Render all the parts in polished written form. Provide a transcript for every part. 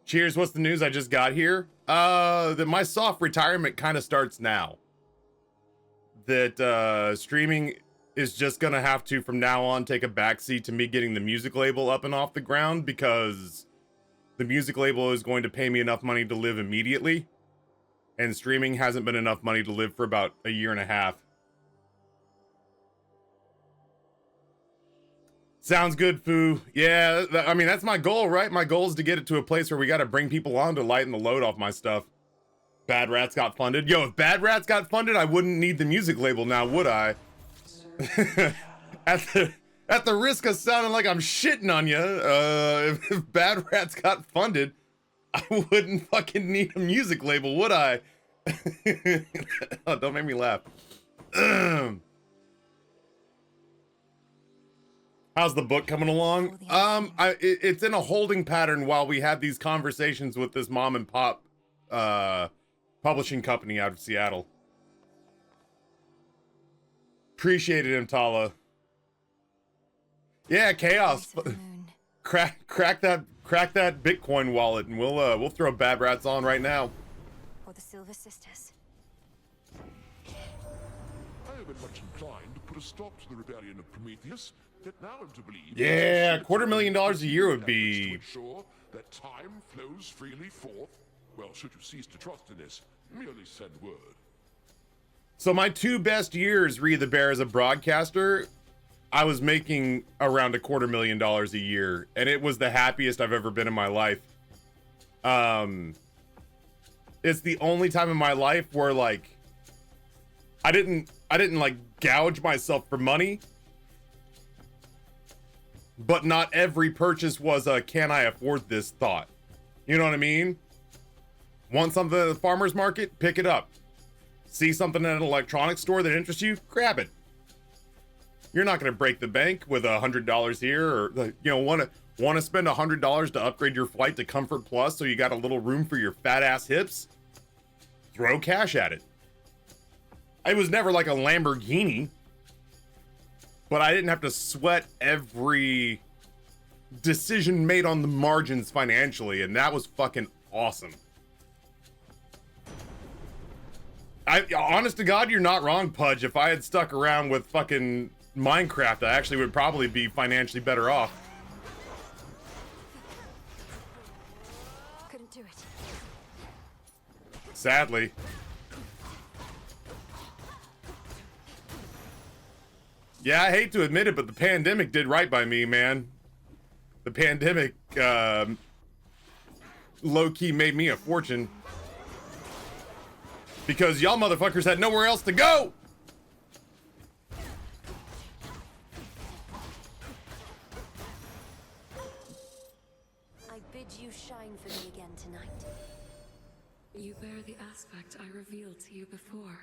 Cheers, what's the news? I just got here. That my soft retirement kind of starts now. That streaming is just gonna have to, from now on, take a backseat to me getting the music label up and off the ground, because the music label is going to pay me enough money to live immediately, and streaming hasn't been enough money to live for about a year and a half. Sounds good, Foo. Yeah, I mean, that's my goal, right? My goal is to get it to a place where we got to bring people on to lighten the load off my stuff. Bad Rats got funded. Yo, if Bad Rats got funded, I wouldn't need the music label now, would I? At the risk of sounding like I'm shitting on you, if Bad Rats got funded, I wouldn't fucking need a music label, would I? Oh, don't make me laugh. How's the book coming along? It's in a holding pattern while we have these conversations with this mom and pop publishing company out of Seattle. Appreciate it, Imtala. Yeah, Chaos. Crack that Bitcoin wallet, and we'll throw Bad Rats on right now. For the Silver Sisters. I have been much inclined to put a stop to the rebellion of Prometheus. That now I'm to believe. Yeah, $250,000 a year would be. To ensure that time flows freely forth. Well, should you cease to trust in this, merely send word. So my 2 best years, Ree the Bear, as a broadcaster, I was making around $250,000 a year, and it was the happiest I've ever been in my life. It's the only time in my life where, like, I didn't like gouge myself for money, but not every purchase was a can I afford this thought. You know what I mean? Want something at the farmer's market? Pick it up. See something at an electronics store that interests you? Grab it. You're not going to break the bank with $100 here, or, you know, want to spend $100 to upgrade your flight to Comfort Plus so you got a little room for your fat ass hips? Throw cash at it. It was never like a Lamborghini, but I didn't have to sweat every decision made on the margins financially, and that was fucking awesome. Honest to God, you're not wrong, Pudge. If I had stuck around with fucking Minecraft, I actually would probably be financially better off. Couldn't do it. Sadly. Yeah, I hate to admit it, but the pandemic did right by me, man. The pandemic, low-key made me a fortune. Because y'all motherfuckers had nowhere else to go! I bid you shine for me again tonight. You bear the aspect I revealed to you before.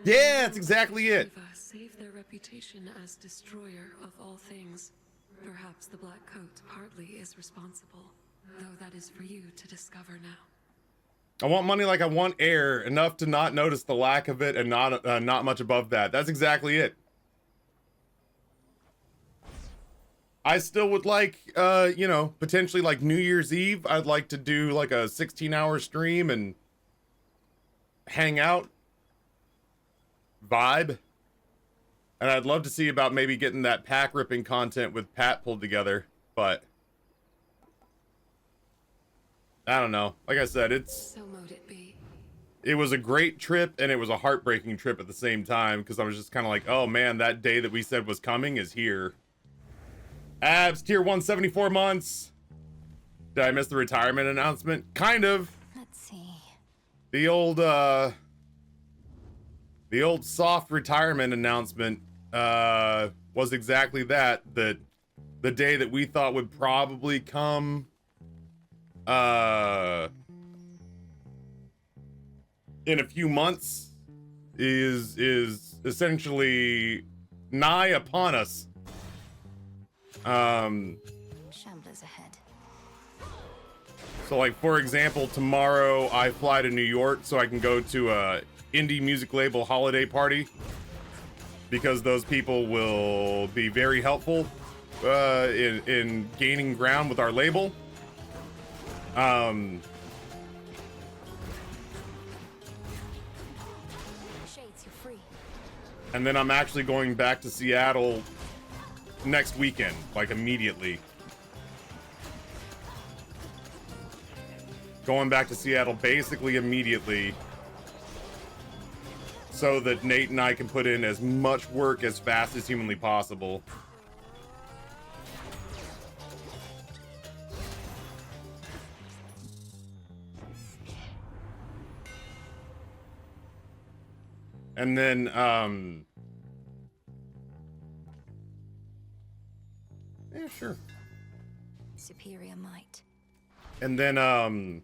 Yeah, that's exactly it. Save their reputation as destroyer of all things. Perhaps the black coat partly is responsible, though that is for you to discover now. I want money like I want air, enough to not notice the lack of it, and not much above that. That's exactly it. I still would like, you know, potentially like New Year's Eve, I'd like to do like a 16-hour stream and hang out, vibe. And I'd love to see about maybe getting that pack ripping content with Pat pulled together, but I don't know. Like I said, So mote it be. It was a great trip, and it was a heartbreaking trip at the same time, because I was just kind of like, oh man, that day that we said was coming is here. Abs, tier 174 months. Did I miss the retirement announcement? Kind of. Let's see. The old soft retirement announcement was exactly that. That the day that we thought would probably come in a few months is essentially nigh upon us. Shamblers ahead. So like, for example, tomorrow I fly to New York so I can go to a indie music label holiday party, because those people will be very helpful in gaining ground with our label. Shades, you're free. And then I'm actually going back to Seattle next weekend, like immediately. Going back to Seattle basically immediately so that Nate and I can put in as much work as fast as humanly possible. And then, yeah, sure. Superior might. And then,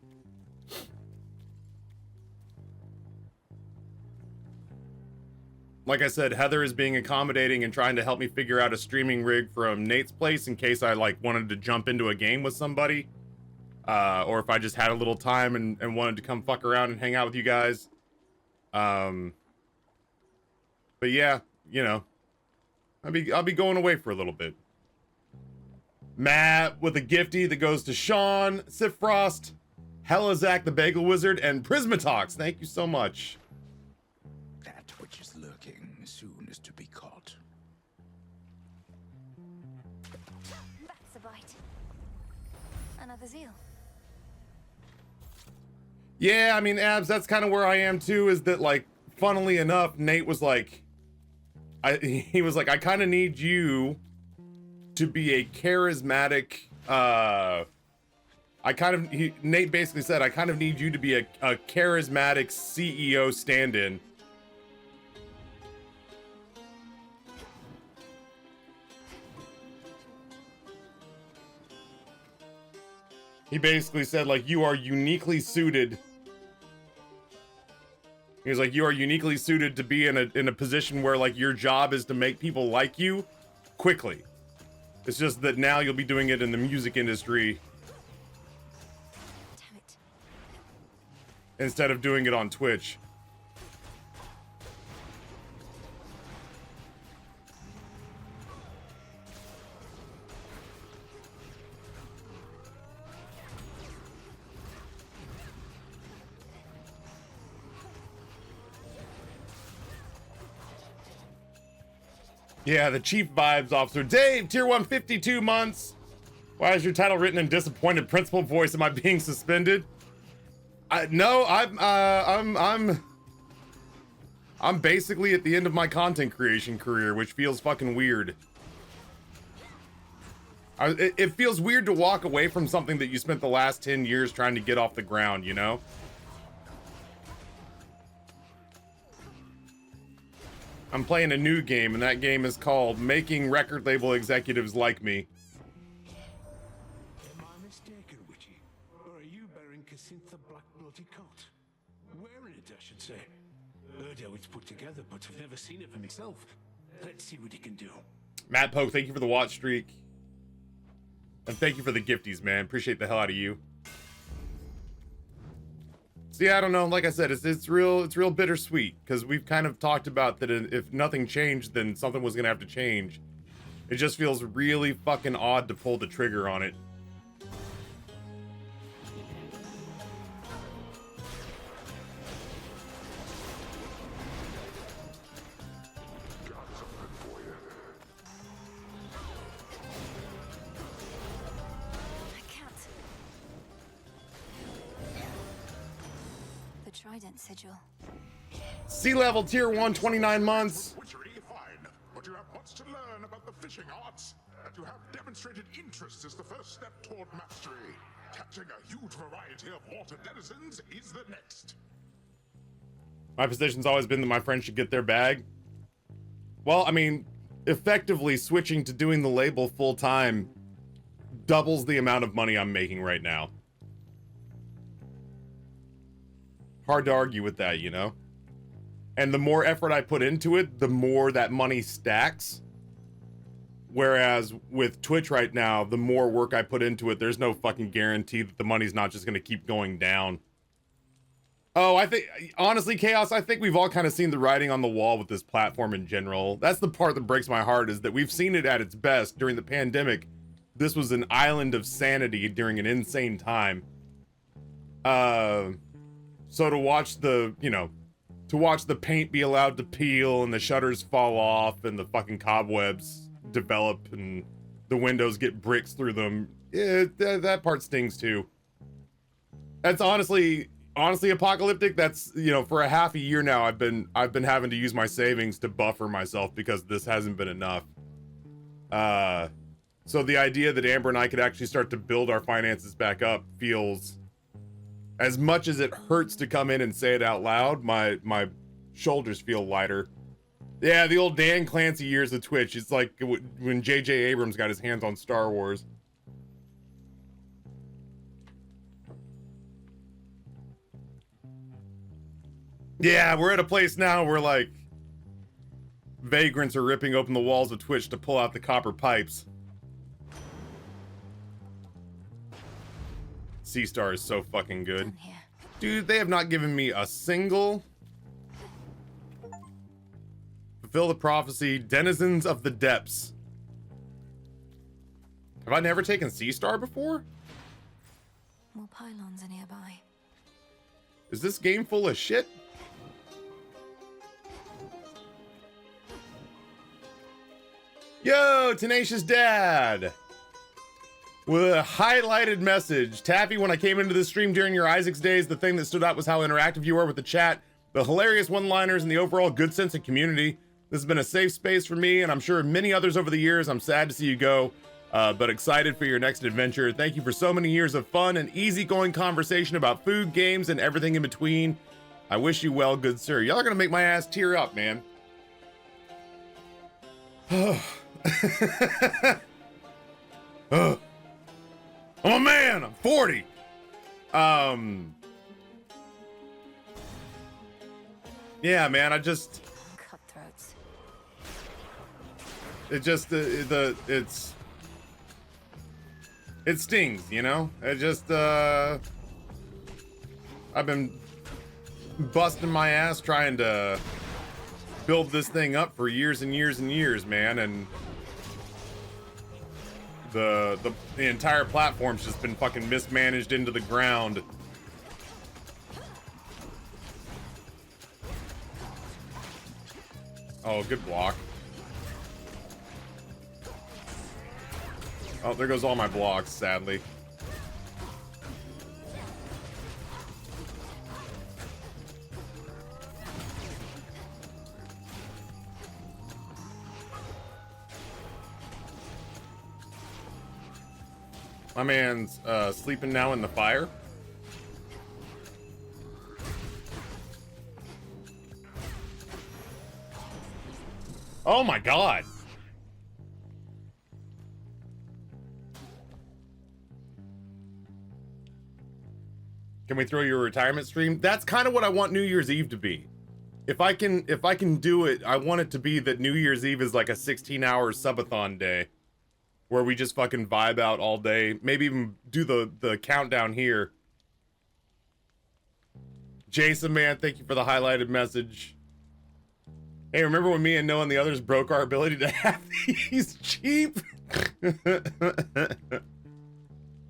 like I said, Heather is being accommodating and trying to help me figure out a streaming rig from Nate's place in case I like wanted to jump into a game with somebody. Or if I just had a little time and wanted to come fuck around and hang out with you guys. But yeah, you know, I'll be going away for a little bit. Matt with a gifty that goes to Sean, Sif Frost, Hella Zach the Bagel Wizard, and Prismatox. Thank you so much. That which is lurking soon is to be caught. That's a bite. Another zeal. Yeah, I mean, Abs, that's kind of where I am too, is that, like, funnily enough, Nate was like, he was like, I kind of need you to be a charismatic, Nate basically said, I kind of need you to be a charismatic CEO stand-in. He basically said, like, you are uniquely suited. He was like, you are uniquely suited to be in a position where, like, your job is to make people like you quickly. It's just that now you'll be doing it in the music industry Damn it. instead of doing it on Twitch. Yeah, the Chief Vibes Officer. Dave, tier 1, 52 months. Why is your title written in disappointed principal voice? Am I being suspended? No, I'm basically at the end of my content creation career, which feels fucking weird. It feels weird to walk away from something that you spent the last 10 years trying to get off the ground, you know? I'm playing a new game, and that game is called Making Record Label Executives Like Me. Am I mistaken, Witchy? Or are you bearing Casintha Black Bloody Coat? Wearing it, I should say. Heard how it's put together, but I've never seen it for myself. Let's see what he can do. Matt Poke, thank you for the watch streak. And thank you for the gifties, man. Appreciate the hell out of you. So yeah, I don't know. Like I said, it's real bittersweet, because we've kind of talked about that if nothing changed, then something was gonna have to change. It just feels really fucking odd to pull the trigger on it. Got something for you. I can't. The Trident Sigil. Sea level tier 1, 29 months. Witchery, fine. But you have much to learn about the fishing arts. And you have demonstrated interest as the first step toward mastery. Catching a huge variety of water denizens is the next. My position's always been that my friends should get their bag. Well, I mean, effectively switching to doing the label full time doubles the amount of money I'm making right now. Hard to argue with that, you know? And the more effort I put into it, the more that money stacks. Whereas with Twitch right now, the more work I put into it, there's no fucking guarantee that the money's not just gonna keep going down. Oh, I think, honestly, Chaos, I think we've all kind of seen the writing on the wall with this platform in general. That's the part that breaks my heart, is that we've seen it at its best during the pandemic. This was an island of sanity during an insane time. So to watch the, you know, to watch the paint be allowed to peel and the shutters fall off and the fucking cobwebs develop and the windows get bricks through them, that part stings too. That's honestly apocalyptic. That's, you know, for a half a year now I've been having to use my savings to buffer myself because this hasn't been enough. So the idea that Amber and I could actually start to build our finances back up feels, as much as it hurts to come in and say it out loud, my shoulders feel lighter. Yeah, the old Dan Clancy years of Twitch. It's like when J.J. Abrams got his hands on Star Wars. Yeah, we're at a place now where, like, vagrants are ripping open the walls of Twitch to pull out the copper pipes. C-Star is so fucking good. Dude, they have not given me a single... Fulfill the prophecy, denizens of the depths. Have I never taken C-Star before? More pylons are nearby. Is this game full of shit? Yo, Tenacious Dad! With a highlighted message. Taffy, when I came into the stream during your Isaac's days, the thing that stood out was how interactive you were with the chat, the hilarious one-liners, and the overall good sense of community. This has been a safe space for me, and I'm sure many others over the years. I'm sad to see you go, but excited for your next adventure. Thank you for so many years of fun and easygoing conversation about food, games, and everything in between. I wish you well, good sir. Y'all are gonna make my ass tear up, man. I'm a man, I'm 40. Yeah, man, I just... Cutthroats. It just, it stings, you know? It just, I've been busting my ass trying to build this thing up for years and years and years, man, and the entire platform's just been fucking mismanaged into the ground. Oh, good block. Oh, there goes all my blocks, sadly. My man's sleeping now in the fire. Oh my god. Can we throw you a retirement stream? That's kind of what I want New Year's Eve to be. If I can do it, I want it to be that New Year's Eve is like a 16-hour subathon day where we just fucking vibe out all day. Maybe even do the countdown here. Jason, man, thank you for the highlighted message. Hey, remember when me and Noah and the others broke our ability to have these cheap?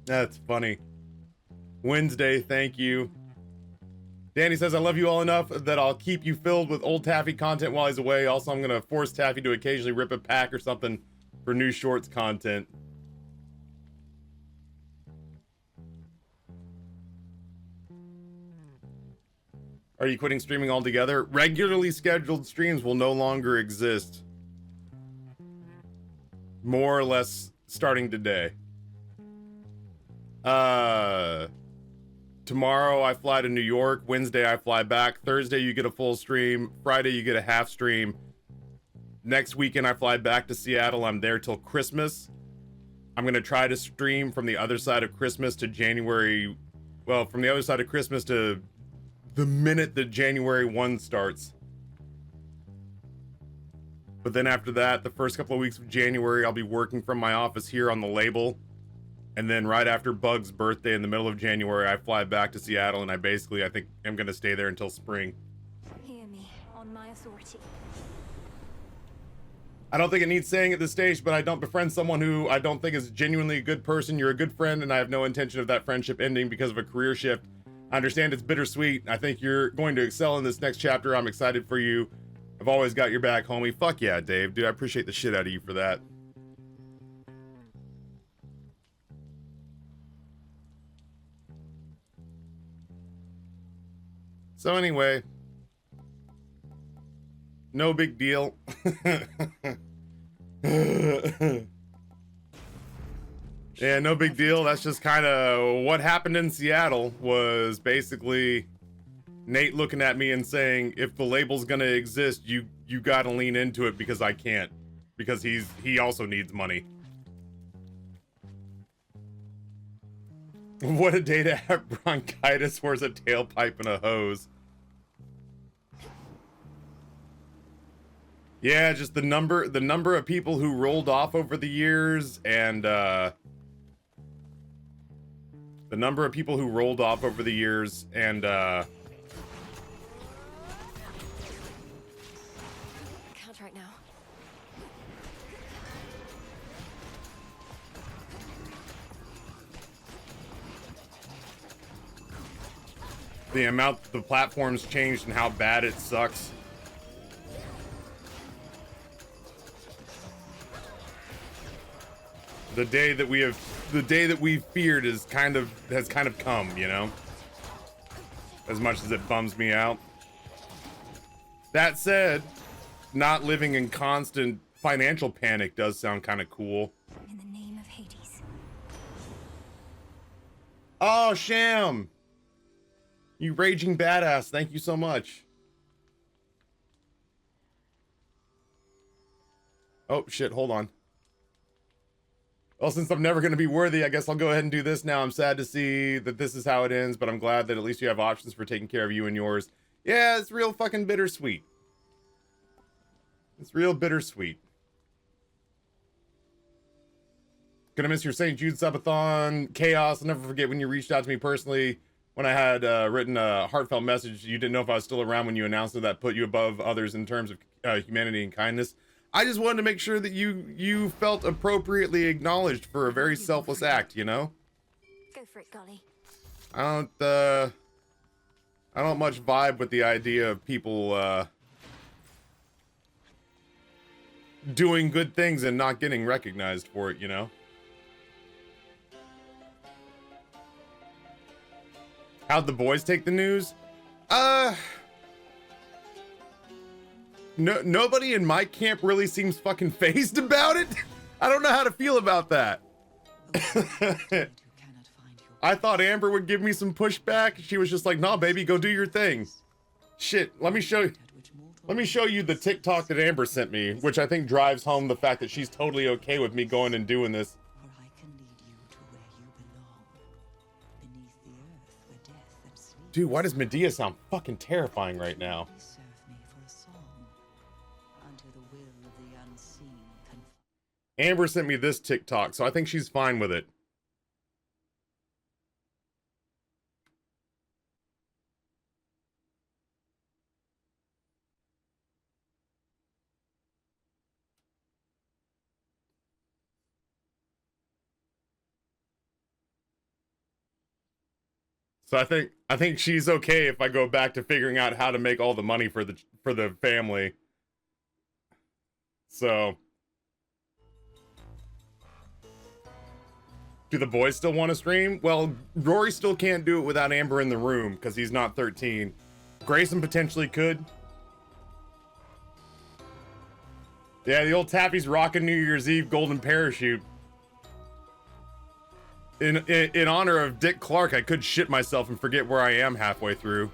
That's funny. Wednesday, thank you. Danny says, I love you all enough that I'll keep you filled with old Taffy content while he's away. Also, I'm going to force Taffy to occasionally rip a pack or something for new shorts content. Are you quitting streaming altogether? Regularly scheduled streams will no longer exist. More or less starting today. Tomorrow I fly to New York. Wednesday I fly back. Thursday you get a full stream. Friday you get a half stream. Next weekend I fly back to Seattle. I'm there till Christmas. I'm gonna try to stream from the other side of Christmas to January. Well, from the other side of Christmas to the minute that January 1 starts. But then after that, the first couple of weeks of January, I'll be working from my office here on the label. And then right after Bug's birthday in the middle of January, I fly back to Seattle, and I think I'm gonna stay there until spring. Hear me on my authority. I don't think it needs saying at this stage, but I don't befriend someone who I don't think is genuinely a good person. You're a good friend, and I have no intention of that friendship ending because of a career shift. I understand it's bittersweet. I think you're going to excel in this next chapter. I'm excited for you. I've always got your back, homie. Fuck yeah, Dave. Dude, I appreciate the shit out of you for that. So anyway, no big deal. Yeah, no big deal. That's just kind of what happened in Seattle. Was basically Nate looking at me and saying, if the label's gonna exist, you gotta lean into it because I can't. Because he also needs money. What a day to have bronchitis, where's a tailpipe and a hose. Yeah, just the number of people who rolled off over the years, and the number of people who rolled off over the years, and Can't right now. the amount the platform's changed and how bad it sucks. The day that we feared has kind of come, you know? As much as it bums me out. That said, not living in constant financial panic does sound kind of cool. In the name of Hades. Oh, Sham! You raging badass, thank you so much. Oh, shit, hold on. Well, since I'm never going to be worthy, I guess I'll go ahead and do this now. I'm sad to see that this is how it ends, but I'm glad that at least you have options for taking care of you and yours. Yeah, it's real fucking bittersweet. It's real bittersweet. Gonna miss your St. Jude subathon. Chaos. I'll never forget when you reached out to me personally when I had written a heartfelt message. You didn't know if I was still around when you announced that put you above others in terms of humanity and kindness. I just wanted to make sure that you felt appropriately acknowledged for a very selfless act, you know? Go for it, Golly. I don't much vibe with the idea of people doing good things and not getting recognized for it, you know? How'd the boys take the news? Nobody in my camp really seems fucking phased about it. I don't know how to feel about that. I thought Amber would give me some pushback. She was just like, "Nah, baby, go do your thing." Shit, let me show you the TikTok that Amber sent me, which I think drives home the fact that she's totally okay with me going and doing this. For I can lead you to where you belong, beneath the earth where death and sleep. Dude, why does Medea sound fucking terrifying right now? Serve me for a song, until the will of the unseen can. Amber sent me this TikTok, so I think she's fine with it. So I think she's okay if I go back to figuring out how to make all the money for the family. So, do the boys still want to stream? Well, Rory still can't do it without Amber in the room because he's not 13. Grayson potentially could. Yeah, the old Taffy's rocking New Year's Eve golden parachute. In honor of Dick Clark, I could shit myself and forget where I am halfway through.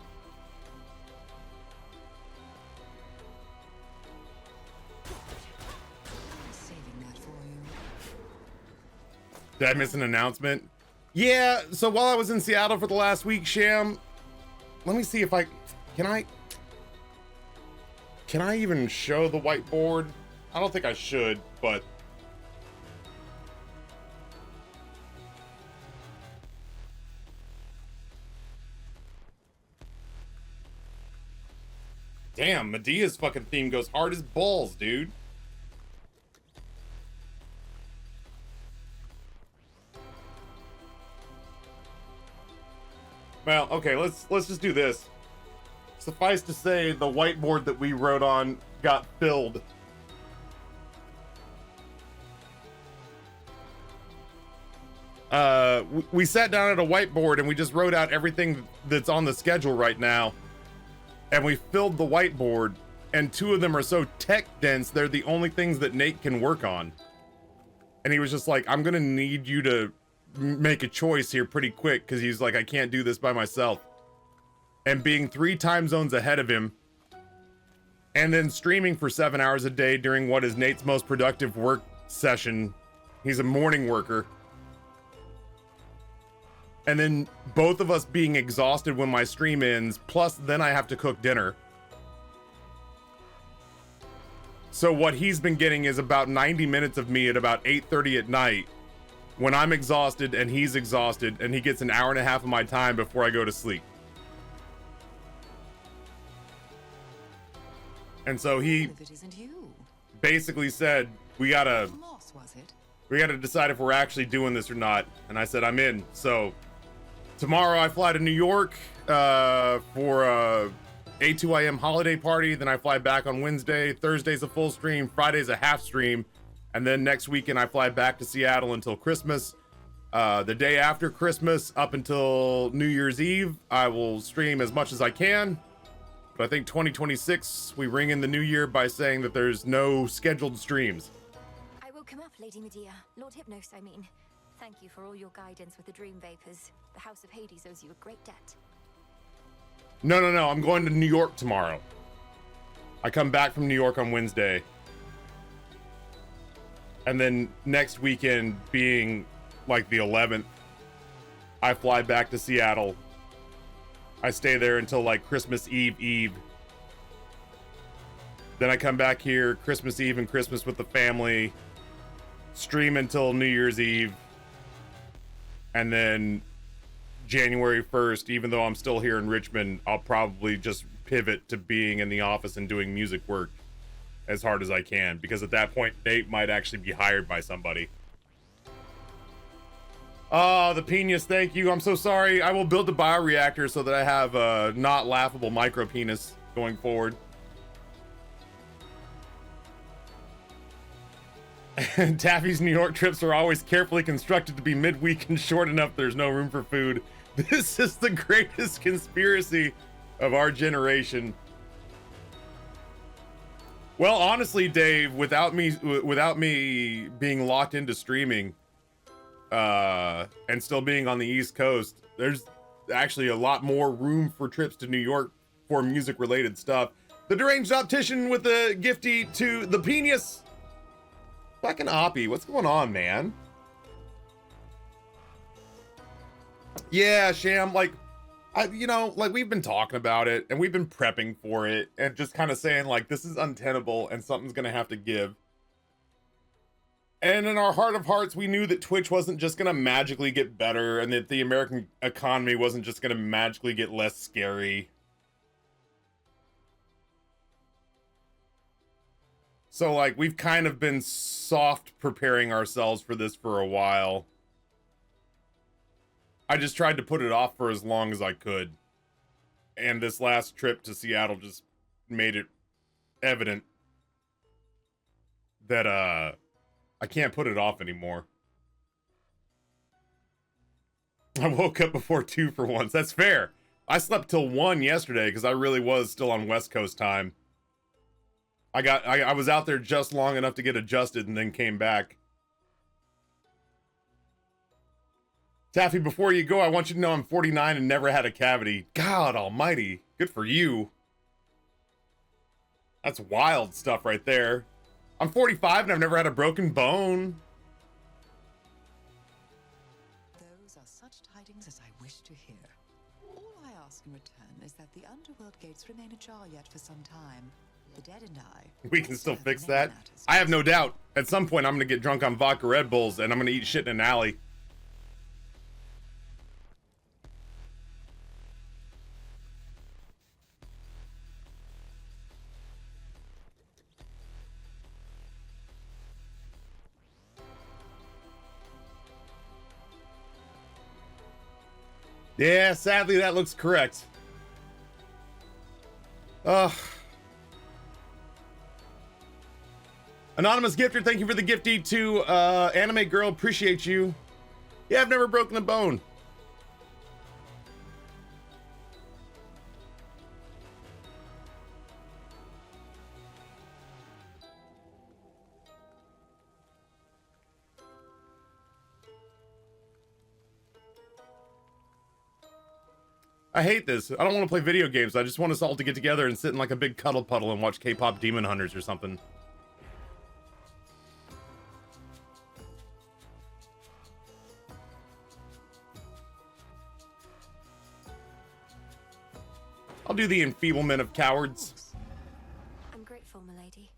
Saving that for you. Did I miss an announcement? Yeah, so while I was in Seattle for the last week, Sham, let me see if I can I even show the whiteboard? I don't think I should, but damn, Medea's fucking theme goes hard as balls, dude. Well, okay, let's just do this. Suffice to say, the whiteboard that we wrote on got filled. We sat down at a whiteboard and we just wrote out everything that's on the schedule right now. And we filled the whiteboard, and 2 of them are so tech dense, they're the only things that Nate can work on. And he was just like, I'm gonna need you to make a choice here pretty quick, because he's like, I can't do this by myself. And being 3 time zones ahead of him, and then streaming for 7 hours a day during what is Nate's most productive work session. He's a morning worker. And then both of us being exhausted when my stream ends, plus then I have to cook dinner. So what he's been getting is about 90 minutes of me at about 8:30 at night when I'm exhausted and he's exhausted, and he gets an hour and a half of my time before I go to sleep. And so he If it isn't you. basically said, we gotta Moss, was it? decide if we're actually doing this or not. And I said, I'm in. So tomorrow I fly to New York for a A2IM holiday party. Then I fly back on Wednesday. Thursday's a full stream. Friday's a half stream. And then next weekend I fly back to Seattle until Christmas. The day after Christmas up until New Year's Eve, I will stream as much as I can. But I think 2026, we ring in the new year by saying that there's no scheduled streams. I will come up, Lady Medea. Lord Hypnos, I mean. Thank you for all your guidance with the dream vapors. The House of Hades owes you a great debt. No, I'm going to New York tomorrow. I come back from New York on Wednesday. And then next weekend, being like the 11th, I fly back to Seattle. I stay there until like Christmas Eve. Then I come back here Christmas Eve and Christmas with the family. Stream until New Year's Eve. And then January 1st, even though I'm still here in Richmond, I'll probably just pivot to being in the office and doing music work as hard as I can, because at that point Nate might actually be hired by somebody. The penis, thank you. I'm so sorry. I will build a bioreactor so that I have a not laughable micro penis going forward. And Taffy's New York trips are always carefully constructed to be midweek and short enough there's no room for food. This is the greatest conspiracy of our generation. Well, honestly, Dave, without me being locked into streaming, and still being on the East Coast, there's actually a lot more room for trips to New York for music related stuff. The deranged optician with the gifty to the penis. Fucking Oppie, what's going on, man? Yeah, Sham, like, like we've been talking about it and we've been prepping for it and just kind of saying like, this is untenable and something's gonna have to give. And in our heart of hearts, we knew that Twitch wasn't just gonna magically get better and that the American economy wasn't just gonna magically get less scary. So like, we've kind of been soft preparing ourselves for this for a while. I just tried to put it off for as long as I could. And this last trip to Seattle just made it evident that I can't put it off anymore. I woke up before 2 for once. That's fair. I slept till 1 yesterday because I really was still on West Coast time. I was out there just long enough to get adjusted and then came back. Taffy, before you go, I want you to know I'm 49 and never had a cavity. God almighty. Good for you. That's wild stuff right there. I'm 45 and I've never had a broken bone. Those are such tidings as I wish to hear. All I ask in return is that the underworld gates remain ajar yet for some time. The dead and I... We can still fix that. I have no doubt. At some point, I'm going to get drunk on vodka Red Bulls and I'm going to eat shit in an alley. Yeah, sadly, that looks correct. Anonymous Gifter, thank you for the gifty to Anime Girl. Appreciate you. Yeah, I've never broken a bone. I hate this. I don't want to play video games. I just want us all to get together and sit in like a big cuddle puddle and watch K-pop Demon Hunters or something. I'll do the enfeeblement of cowards. I'm grateful, milady.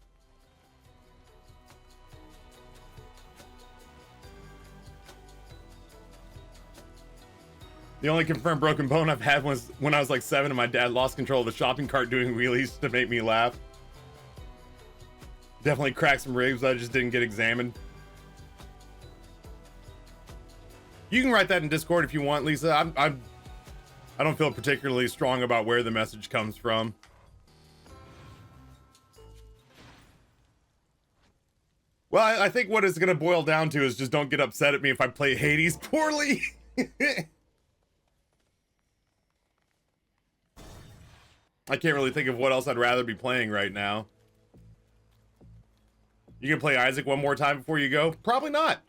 The only confirmed broken bone I've had was when I was like 7 and my dad lost control of the shopping cart doing wheelies to make me laugh. Definitely cracked some ribs I just didn't get examined. You can write that in Discord if you want, Lisa. I don't feel particularly strong about where the message comes from. Well, I think what it's gonna boil down to is just don't get upset at me if I play Hades poorly. I can't really think of what else I'd rather be playing right now. You can play Isaac one more time before you go? Probably not.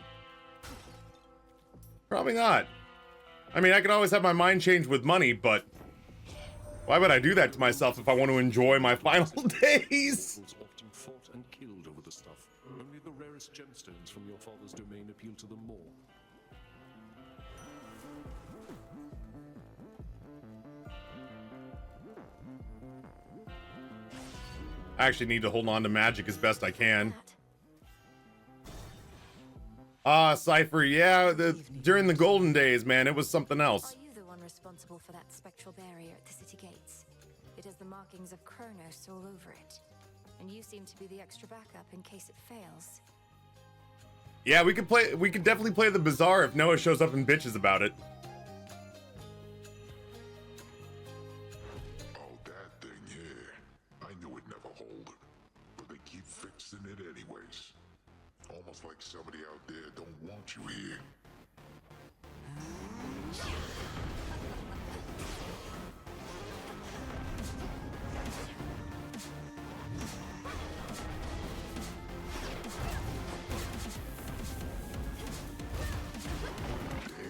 Probably not. I mean, I could always have my mind changed with money, but why would I do that to myself if I want to enjoy my final days? Often fought and killed over the stuff. Only the rarest gemstones from your father's domain appeal to them more. I actually need to hold on to magic as best I can. Cypher, yeah, during the golden days, man, it was something else. Are you the one responsible for that spectral barrier at the city gates? It has the markings of Kronos all over it. And you seem to be the extra backup in case it fails. Yeah, we could definitely play the Bazaar if Noah shows up and bitches about it. Oh, that thing here. I knew it'd never hold. But they keep fixing it anyways. Almost like somebody out there don't want you here.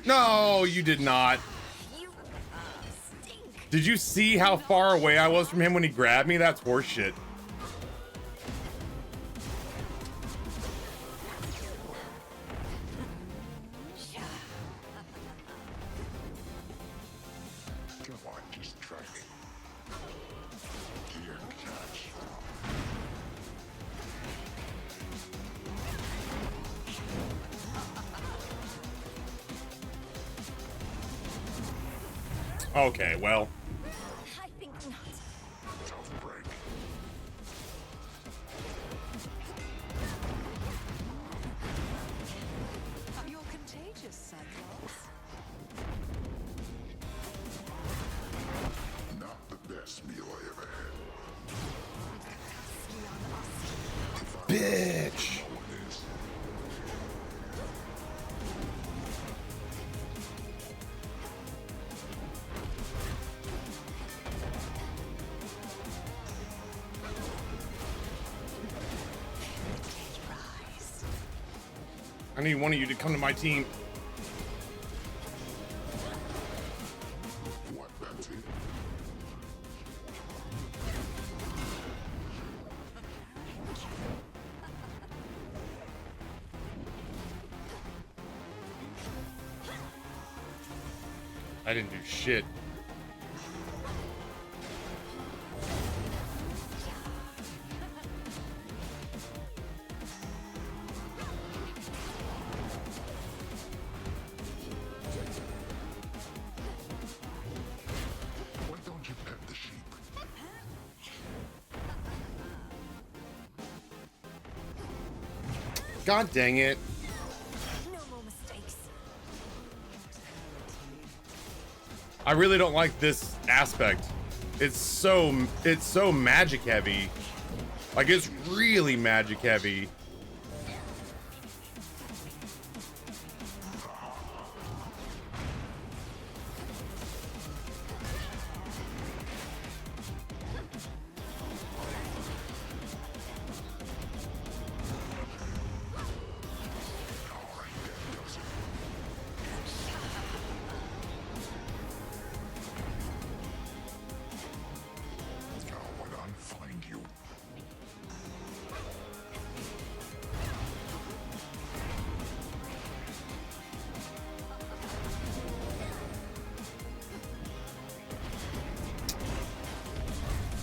No, you did not. You stink. Did you see how far away I was from him when he grabbed me? That's horseshit. Come on, just try me. Here, catch. Okay, well. I think not. Tough break. You're contagious, Cyclops. Not the best meal I ever had. Bitch. No one is. I need one of you to come to my team. What, that's it? I didn't do shit. Why don't you pet the sheep? God dang it. No more mistakes. I really don't like this aspect. It's so magic heavy. Like, it's really magic heavy.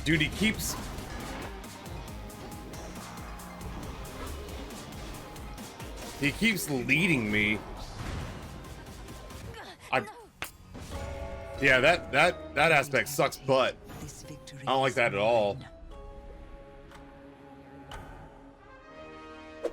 Dude, he keeps leading me. Yeah, that aspect sucks butt. I don't like that at all. Ugh.